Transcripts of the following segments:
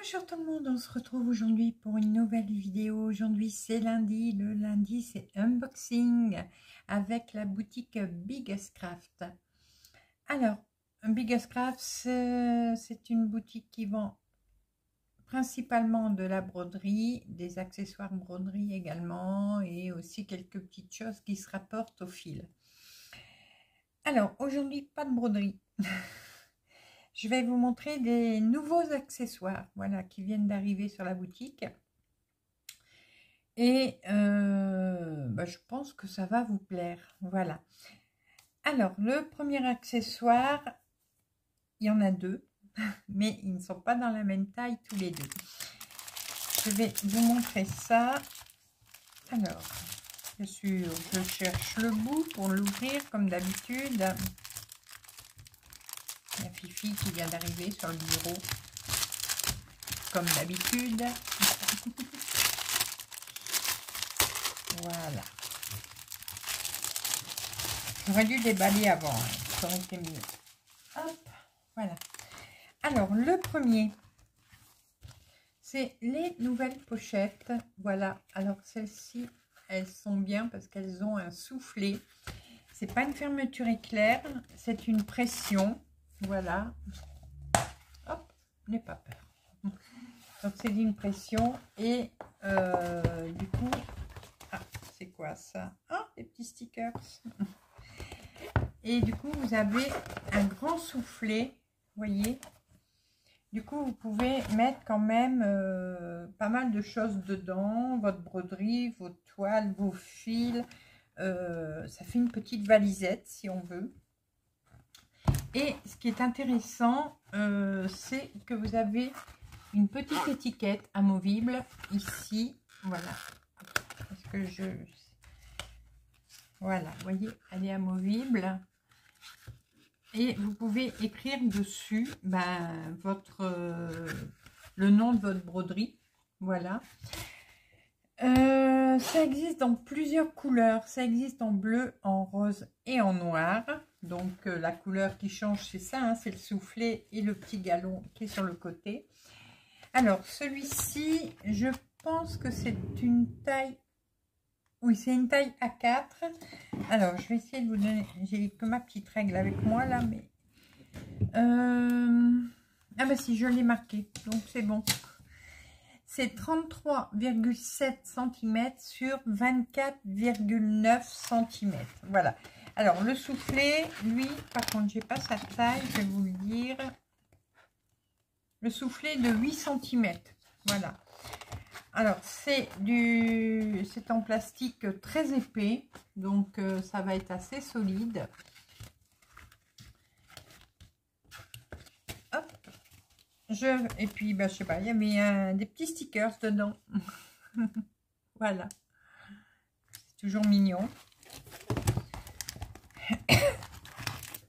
Bonjour tout le monde, on se retrouve aujourd'hui pour une nouvelle vidéo. Aujourd'hui c'est lundi, le lundi c'est unboxing avec la boutique Biggest Craft. Alors, Biggest Craft c'est une boutique qui vend principalement de la broderie, des accessoires broderie également et aussi quelques petites choses qui se rapportent au fil. Alors aujourd'hui pas de broderie. Je vais vous montrer des nouveaux accessoires, voilà, qui viennent d'arriver sur la boutique. Et je pense que ça va vous plaire, voilà. Alors, le premier accessoire, il y en a deux, mais ils ne sont pas dans la même taille tous les deux. Je vais vous montrer ça. Alors, bien sûr, je cherche le bout pour l'ouvrir comme d'habitude. Il y a Fifi qui vient d'arriver sur le bureau, comme d'habitude. Voilà. J'aurais dû déballer avant, hein. Ça aurait été mieux. Hop, voilà. Alors, le premier, c'est les nouvelles pochettes. Voilà. Alors, celles-ci, elles sont bien parce qu'elles ont un soufflet. C'est pas une fermeture éclair, c'est une pression. Voilà, hop, n'aie pas peur. Donc c'est d'une pression et du coup, c'est quoi ça? Ah, des petits stickers. Et du coup, vous avez un grand soufflet, voyez. Du coup, vous pouvez mettre quand même pas mal de choses dedans, votre broderie, vos toiles, vos fils. Ça fait une petite valisette si on veut. Et ce qui est intéressant, c'est que vous avez une petite étiquette amovible ici. Voilà. Parce que voilà, vous voyez, elle est amovible. Et vous pouvez écrire dessus le nom de votre broderie. Voilà. Ça existe dans plusieurs couleurs. Ça existe en bleu, en rose et en noir. Donc la couleur qui change, c'est ça, hein, c'est le soufflet et le petit galon qui est sur le côté. Alors celui-ci, je pense que c'est une taille, oui, c'est une taille A4. Alors je vais essayer de vous donner, j'ai que ma petite règle avec moi là, mais ah bah si, je l'ai marqué, donc c'est bon. C'est 33,7 cm sur 24,9 cm. Voilà. Alors, le soufflet, lui, par contre, j'ai pas sa taille, je vais vous le dire. Le soufflet de 8 cm. Voilà. Alors, c'est en plastique très épais, donc ça va être assez solide. Hop. Et puis, je sais pas, il y avait des petits stickers dedans. Voilà. C'est toujours mignon.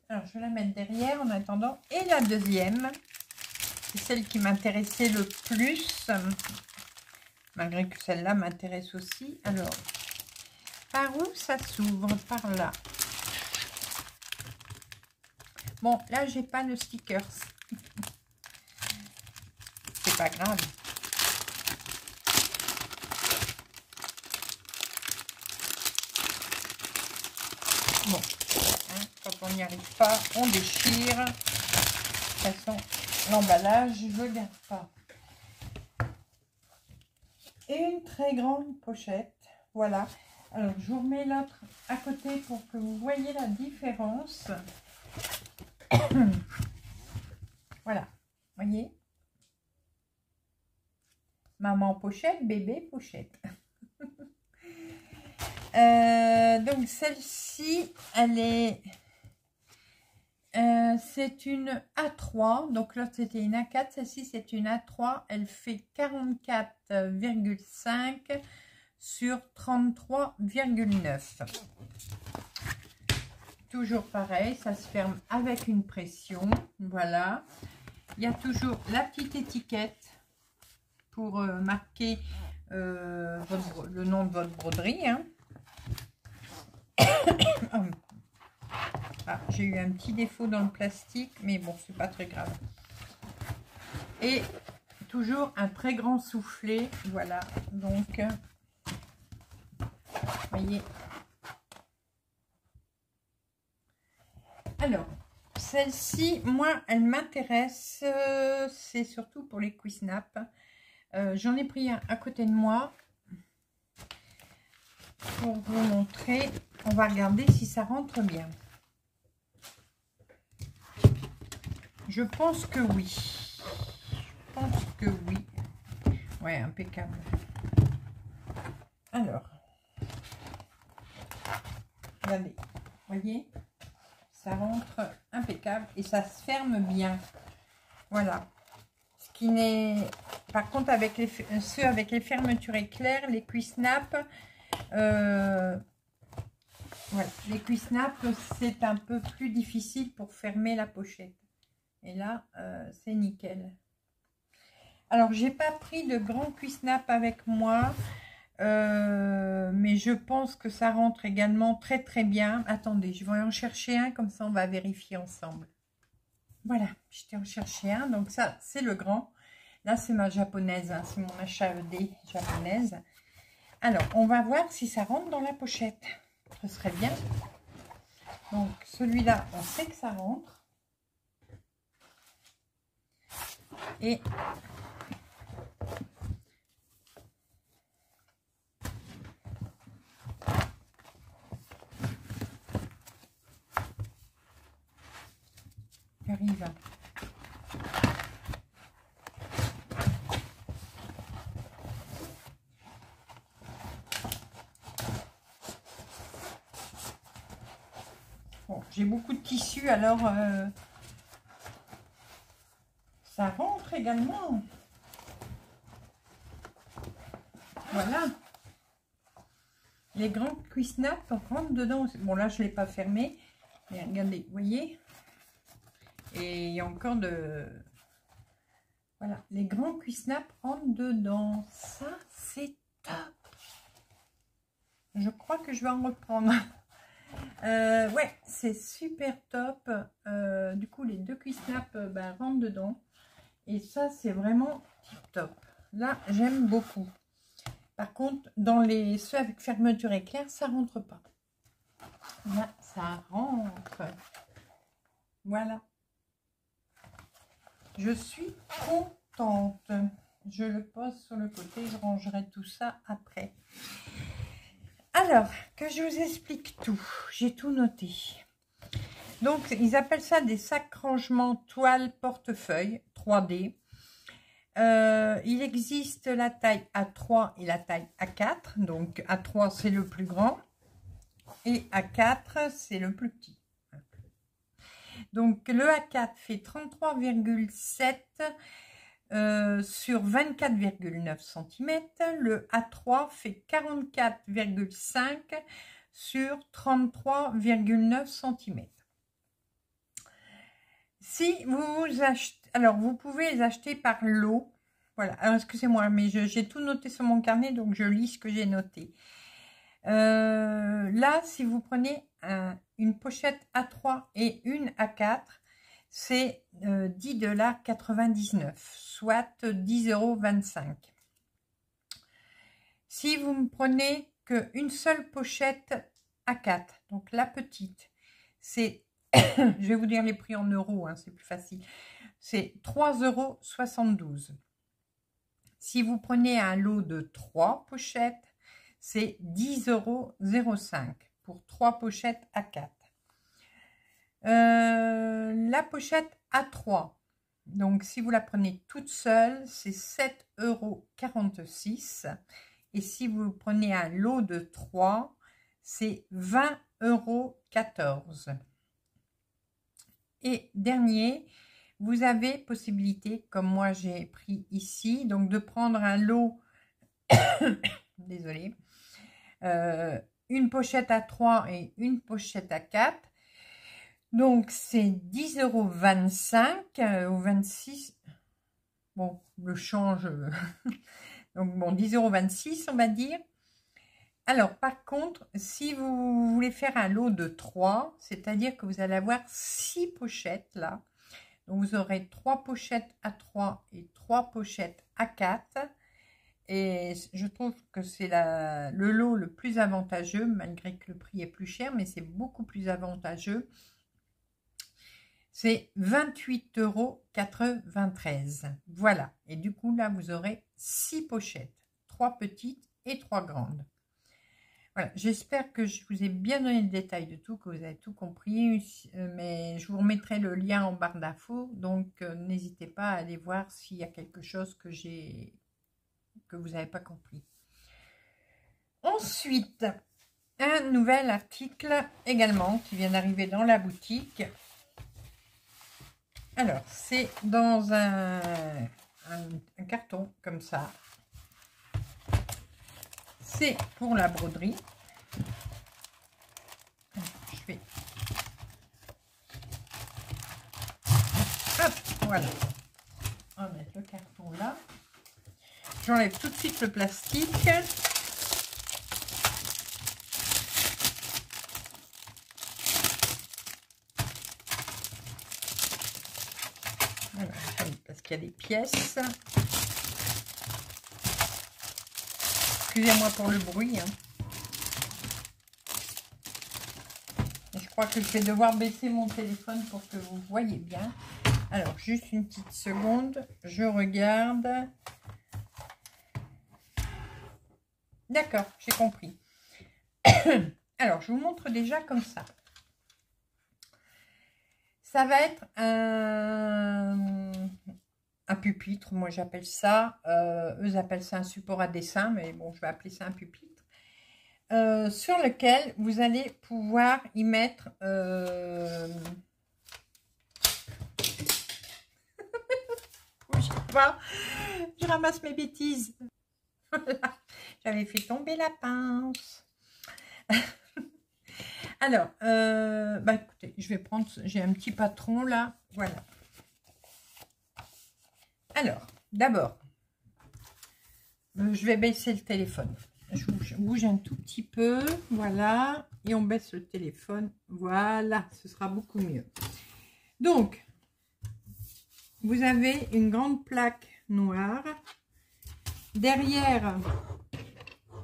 Alors, je vais la mettre derrière en attendant. Et la deuxième, c'est celle qui m'intéressait le plus. Malgré que celle-là m'intéresse aussi. Alors, par où ça s'ouvre? Par là. Bon, là, j'ai pas de stickers. C'est pas grave. Bon, hein, quand on n'y arrive pas, on déchire. De toute façon, l'emballage, je ne garde pas. Et une très grande pochette. Voilà. Alors, je vous remets l'autre à côté pour que vous voyez la différence. Voilà. Voyez? Maman pochette, bébé pochette. Donc celle-ci, elle est, c'est une A3. Donc l'autre c'était une A4, celle-ci c'est une A3. Elle fait 44,5 sur 33,9. Toujours pareil, ça se ferme avec une pression. Voilà. Il y a toujours la petite étiquette pour marquer le nom de votre broderie. Hein. Ah, j'ai eu un petit défaut dans le plastique, mais bon, c'est pas très grave. Et toujours un très grand soufflet. Voilà, donc, voyez. Alors, celle-ci, moi, elle m'intéresse. C'est surtout pour les Quick-Snap. J'en ai pris un à côté de moi. Pour vous montrer, on va regarder si ça rentre bien. Je pense que oui. Je pense que oui. Ouais, impeccable. Alors, regardez, voyez, ça rentre impeccable et ça se ferme bien. Voilà. Ce qui n'est, par contre, avec ceux avec les fermetures éclairs, les Quick-Snap, voilà, les Quick-Snap, c'est un peu plus difficile pour fermer la pochette. Et là, c'est nickel. Alors, j'ai pas pris de grand Quick-Snap avec moi, mais je pense que ça rentre également très très bien. Attendez, je vais en chercher un, comme ça on va vérifier ensemble. Voilà, je t'ai en cherché un. Donc ça, c'est le grand. Là, c'est ma japonaise, hein, c'est mon HAED japonaise. Alors, on va voir si ça rentre dans la pochette. Ce serait bien. Donc, celui-là, on sait que ça rentre. Et j'arrive. Bon, j'ai beaucoup de tissu, alors ça rentre également. Voilà. Les grands Quick-Snap rentrent dedans. Bon, là, je ne l'ai pas fermé. Mais regardez, vous voyez. Et il y a encore de... Voilà, les grands Quick-Snap rentrent dedans. Ça, c'est top. Je crois que je vais en reprendre. Ouais, c'est super top. Du coup, les deux Quick-Snap rentrent dedans. Et ça, c'est vraiment tip top. Là, j'aime beaucoup. Par contre, dans ceux avec fermeture éclair, ça rentre pas. Là, ça rentre. Voilà. Je suis contente. Je le pose sur le côté. Je rangerai tout ça après. Alors, que je vous explique tout. J'ai tout noté. Donc, ils appellent ça des sacs rangement toile portefeuille 3D. Il existe la taille A3 et la taille A4. Donc, A3, c'est le plus grand. Et A4, c'est le plus petit. Donc, le A4 fait 33,7 sur 24,9 cm. Le A3 fait 44,5 sur 33,9 cm. Si vous achetez, alors vous pouvez les acheter par lot. Voilà, alors excusez-moi, mais j'ai tout noté sur mon carnet, donc je lis ce que j'ai noté. Là, si vous prenez une pochette A3 et une A4, c'est 10,99 $, soit 10,25 €. Si vous ne prenez qu'une seule pochette A4, donc la petite, c'est, je vais vous dire les prix en euros, hein, c'est plus facile, c'est 3,72 €. Si vous prenez un lot de 3 pochettes, c'est 10,05 € pour 3 pochettes A4. La pochette A3, donc si vous la prenez toute seule, c'est 7,46 €. Et si vous prenez un lot de 3, c'est 20,14 €. Et dernier, vous avez possibilité, comme moi j'ai pris ici, donc de prendre un lot, désolé, une pochette A3 et une pochette A4. Donc, c'est 10,25 € ou 26. Bon, le change. Donc, bon, 10,26 €, on va dire. Alors, par contre, si vous voulez faire un lot de 3, c'est-à-dire que vous allez avoir 6 pochettes, là. Donc, vous aurez 3 pochettes à 3 et 3 pochettes à 4. Et je trouve que c'est le lot le plus avantageux, malgré que le prix est plus cher, mais c'est beaucoup plus avantageux. C'est 28,93 €. Voilà. Et du coup, là, vous aurez 6 pochettes. 3 petites et 3 grandes. Voilà. J'espère que je vous ai bien donné le détail de tout, que vous avez tout compris. Mais je vous remettrai le lien en barre d'infos. Donc, n'hésitez pas à aller voir s'il y a quelque chose que vous n'avez pas compris. Ensuite, un nouvel article également qui vient d'arriver dans la boutique. Alors, c'est dans un carton comme ça. C'est pour la broderie. Je vais... Hop, voilà. On va mettre le carton là. J'enlève tout de suite le plastique. Voilà, parce qu'il y a des pièces. Excusez-moi pour le bruit. Hein. Je crois que je vais devoir baisser mon téléphone pour que vous voyez bien. Alors, juste une petite seconde. Je regarde. D'accord, j'ai compris. Alors, je vous montre déjà comme ça. Ça va être un pupitre, moi j'appelle ça. Eux appellent ça un support à dessin, mais bon, je vais appeler ça un pupitre. Sur lequel vous allez pouvoir y mettre... je ramasse mes bêtises. J'avais fait tomber la pince. Alors, bah écoutez, je vais prendre, j'ai un petit patron là, voilà. Alors, d'abord, je vais baisser le téléphone. Je bouge un tout petit peu, voilà, et on baisse le téléphone, voilà, ce sera beaucoup mieux. Donc, vous avez une grande plaque noire. Derrière,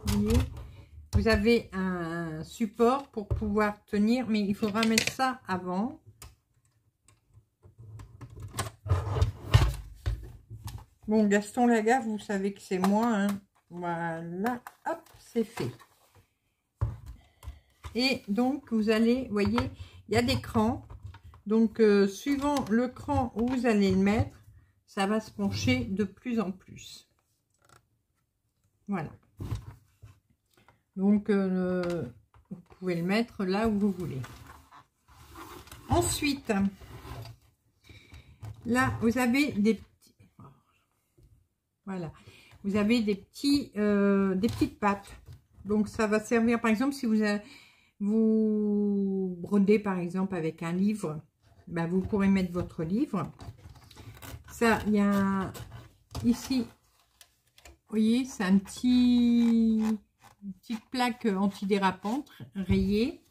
vous voyez, vous avez un support pour pouvoir tenir, mais il faudra mettre ça avant. Bon, Gaston Lagaffe, vous savez que c'est moi. Hein. Voilà, hop, c'est fait. Et donc, vous allez, vous voyez, il y a des crans. Donc, suivant le cran où vous allez le mettre, ça va se pencher de plus en plus. Voilà. Donc, vous pouvez le mettre là où vous voulez. Ensuite, là, vous avez des petits... Voilà. Vous avez des petites pattes. Donc, ça va servir, par exemple, si vous brodez, par exemple, avec un livre, ben, vous pourrez mettre votre livre. Ça, il y a ici, vous voyez, c'est une petite plaque antidérapante rayée.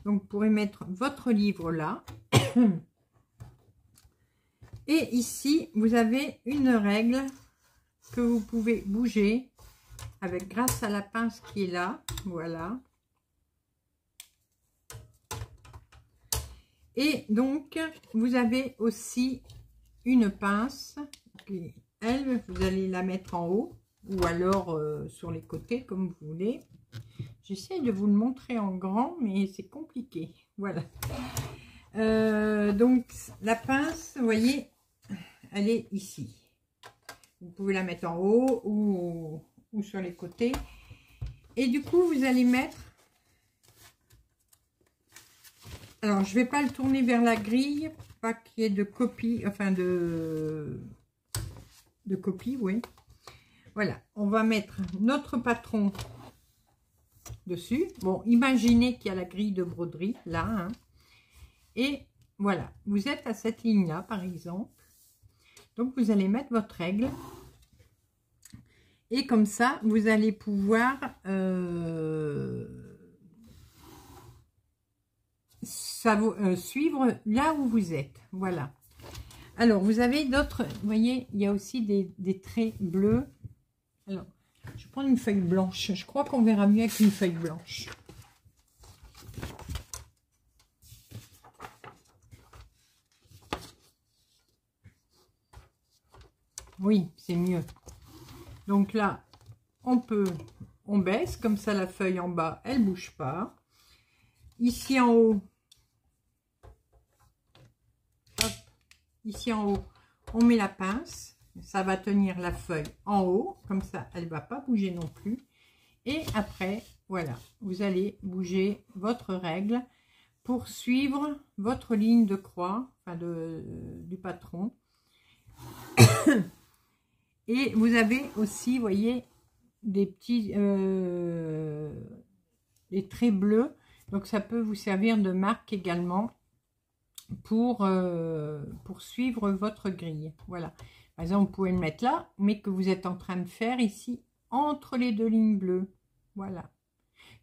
Donc, vous pourrez mettre votre livre là. Et ici, vous avez une règle que vous pouvez bouger avec grâce à la pince qui est là. Voilà. Et donc, vous avez aussi une pince. Qui, elle, vous allez la mettre en haut ou alors sur les côtés, comme vous voulez. J'essaie de vous le montrer en grand, mais c'est compliqué. Voilà. Donc, la pince, vous voyez, elle est ici. Vous pouvez la mettre en haut ou sur les côtés. Et du coup, vous allez mettre... Alors, je ne vais pas le tourner vers la grille, pas qu'il y ait de copie, enfin de copie, oui. Voilà, on va mettre notre patron dessus. Bon, imaginez qu'il y a la grille de broderie, là. Hein. Et voilà, vous êtes à cette ligne-là, par exemple. Donc, vous allez mettre votre règle. Et comme ça, vous allez pouvoir... suivre là où vous êtes. Voilà. Alors, vous avez d'autres, vous voyez, il y a aussi des traits bleus. Alors, je vais prendre une feuille blanche. Je crois qu'on verra mieux avec une feuille blanche. Oui, c'est mieux. Donc là, on baisse, comme ça la feuille en bas, elle bouge pas. Ici en haut, hop, ici en haut, on met la pince. Ça va tenir la feuille en haut, comme ça, elle va pas bouger non plus. Et après, voilà, vous allez bouger votre règle pour suivre votre ligne de croix, enfin du patron. Et vous avez aussi, vous voyez, des petits des traits bleus. Donc ça peut vous servir de marque également pour suivre votre grille. Voilà. Par exemple, vous pouvez le mettre là, mais que vous êtes en train de faire ici, entre les deux lignes bleues. Voilà.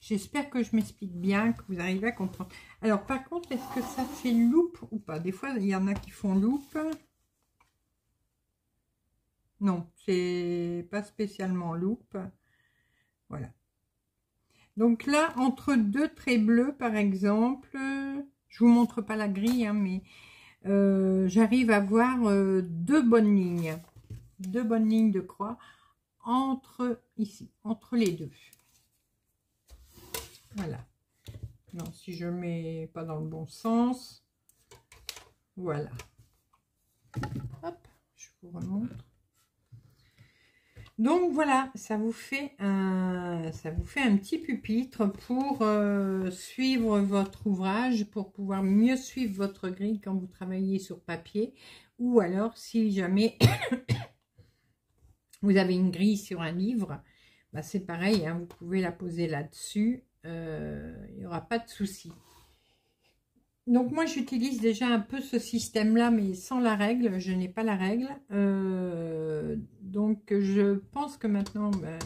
J'espère que je m'explique bien, que vous arrivez à comprendre. Alors, par contre, est-ce que ça fait loupe ou pas? Des fois, il y en a qui font loupe. Non, c'est pas spécialement loupe. Voilà. Donc là, entre deux traits bleus, par exemple, je vous montre pas la grille, hein, mais j'arrive à voir deux bonnes lignes de croix entre ici, entre les deux. Voilà. Non, si je mets pas dans le bon sens, voilà. Hop, je vous remontre. Donc voilà, ça vous fait un petit pupitre pour suivre votre ouvrage, pour pouvoir mieux suivre votre grille quand vous travaillez sur papier, ou alors si jamais vous avez une grille sur un livre, bah c'est pareil, hein, vous pouvez la poser là-dessus, il n'y aura pas de souci. Donc moi j'utilise déjà un peu ce système-là, mais sans la règle, je n'ai pas la règle. Donc je pense que maintenant, ben,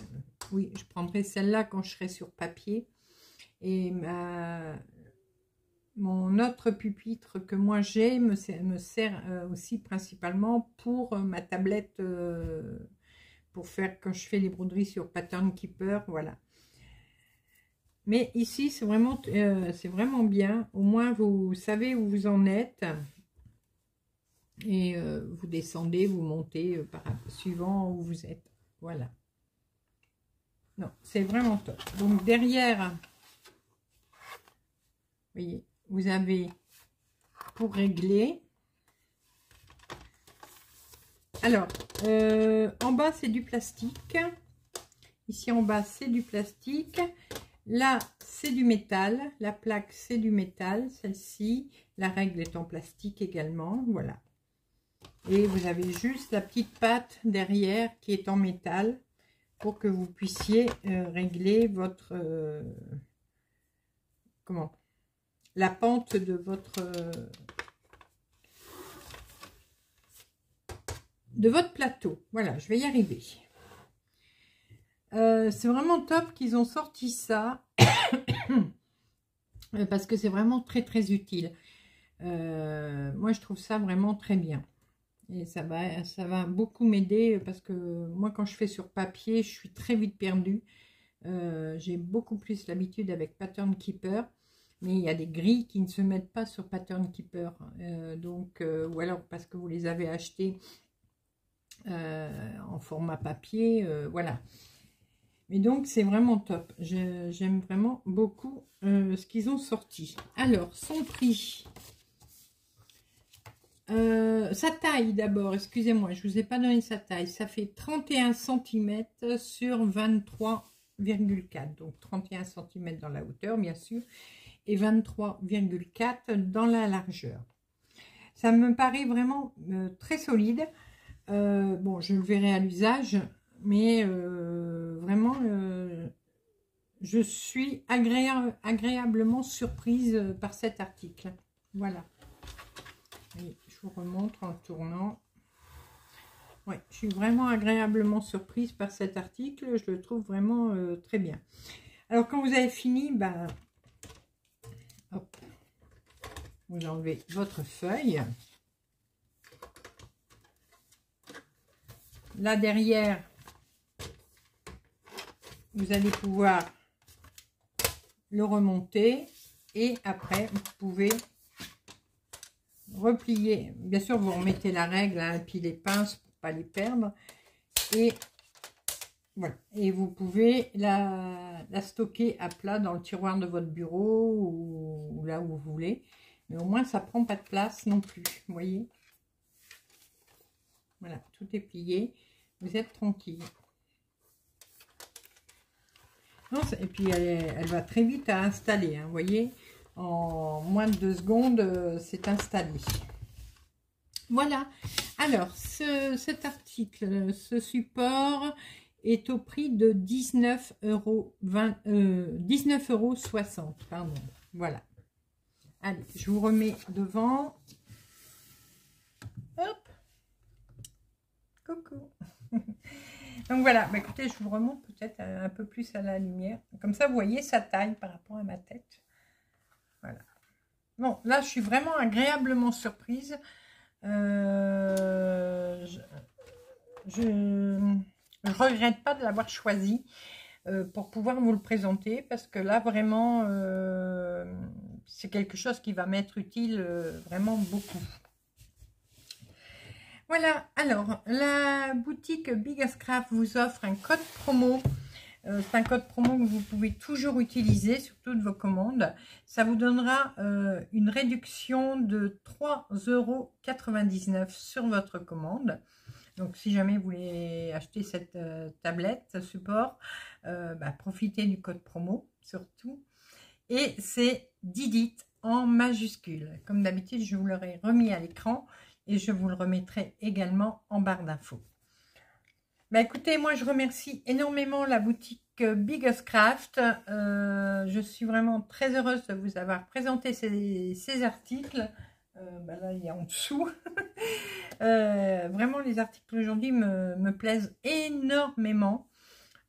oui, je prendrai celle-là quand je serai sur papier. Et mon autre pupitre que moi j'ai me sert aussi principalement pour ma tablette, pour faire quand je fais les broderies sur Pattern Keeper, voilà. Mais ici, c'est vraiment bien. Au moins, vous savez où vous en êtes. Et vous descendez, vous montez suivant où vous êtes. Voilà. Non, c'est vraiment top. Donc, derrière, vous voyez, vous avez pour régler. Alors, en bas, c'est du plastique. Ici, en bas, c'est du plastique. Là, c'est du métal. La plaque, c'est du métal. Celle-ci, la règle est en plastique également. Voilà. Et vous avez juste la petite patte derrière qui est en métal pour que vous puissiez régler votre... la pente de votre plateau. Voilà, je vais y arriver. C'est vraiment top qu'ils ont sorti ça parce que c'est vraiment très très utile. Moi je trouve ça vraiment très bien et ça va beaucoup m'aider parce que moi quand je fais sur papier je suis très vite perdue. J'ai beaucoup plus l'habitude avec Pattern Keeper, mais il y a des grilles qui ne se mettent pas sur Pattern Keeper, ou alors parce que vous les avez achetées en format papier, voilà. Mais donc, c'est vraiment top. J'aime vraiment beaucoup ce qu'ils ont sorti. Alors, son prix. Sa taille d'abord, excusez-moi, je ne vous ai pas donné sa taille. Ça fait 31 cm sur 23,4. Donc, 31 cm dans la hauteur, bien sûr. Et 23,4 dans la largeur. Ça me paraît vraiment très solide. Bon, je le verrai à l'usage. Mais vraiment, je suis agréablement surprise par cet article. Voilà. Et je vous remontre en tournant. Oui, je suis vraiment agréablement surprise par cet article. Je le trouve vraiment très bien. Alors, quand vous avez fini, ben, hop, vous enlevez votre feuille. là derrière, vous allez pouvoir le remonter et après vous pouvez replier. Bien sûr, vous remettez la règle, hein, et puis les pinces pour pas les perdre. Et voilà. Et vous pouvez la stocker à plat dans le tiroir de votre bureau ou là où vous voulez. Mais au moins, ça prend pas de place non plus. Vous voyez? Voilà, tout est plié. Vous êtes tranquille. Non, et puis, elle va très vite à installer. Hein, vous voyez? En moins de 2 secondes, c'est installé. Voilà. Alors, cet article, ce support est au prix de 19,60 €. Pardon. Voilà. Allez, je vous remets devant. Hop. Coucou. Donc voilà, bah écoutez, je vous remonte peut-être un peu plus à la lumière. Comme ça, vous voyez sa taille par rapport à ma tête. Voilà. Bon, là, je suis vraiment agréablement surprise. Je ne regrette pas de l'avoir choisi pour pouvoir vous le présenter. Parce que là, vraiment, c'est quelque chose qui va m'être utile vraiment beaucoup. Voilà, alors la boutique Biggest Craft vous offre un code promo. C'est un code promo que vous pouvez toujours utiliser sur toutes vos commandes. Ça vous donnera une réduction de 3,99 € sur votre commande. Donc si jamais vous voulez acheter cette tablette, ce support, profitez du code promo surtout. Et c'est Didit en majuscule. Comme d'habitude, je vous l'aurai remis à l'écran. Et je vous le remettrai également en barre d'infos. Écoutez, moi je remercie énormément la boutique Biggest Craft. Je suis vraiment très heureuse de vous avoir présenté ces articles. Là, il y a en dessous. Vraiment, les articles aujourd'hui me plaisent énormément.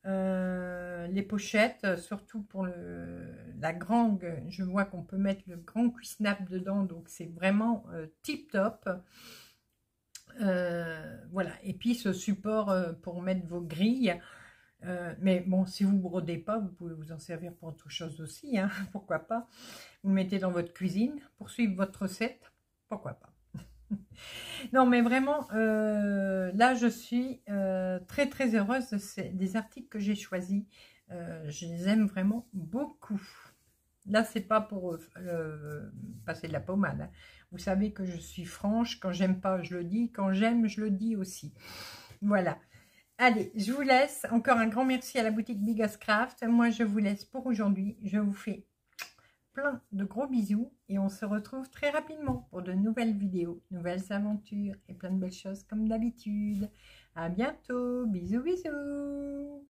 Les pochettes, surtout pour la grande, je vois qu'on peut mettre le grand cuisnap dedans, donc c'est vraiment tip top. Voilà, et puis ce support pour mettre vos grilles, mais bon, si vous ne brodez pas, vous pouvez vous en servir pour autre chose aussi, hein, pourquoi pas. Vous le mettez dans votre cuisine pour suivre votre recette, pourquoi pas. Non, mais vraiment, là, je suis très, très heureuse des articles que j'ai choisis. Je les aime vraiment beaucoup. Là, c'est pas pour passer de la pommade. Hein. Vous savez que je suis franche. Quand j'aime pas, je le dis. Quand j'aime, je le dis aussi. Voilà. Allez, je vous laisse. Encore un grand merci à la boutique Biggest Craft. Moi, je vous laisse pour aujourd'hui. Je vous fais plein de gros bisous et on se retrouve très rapidement pour de nouvelles vidéos, nouvelles aventures et plein de belles choses comme d'habitude. À bientôt, bisous bisous.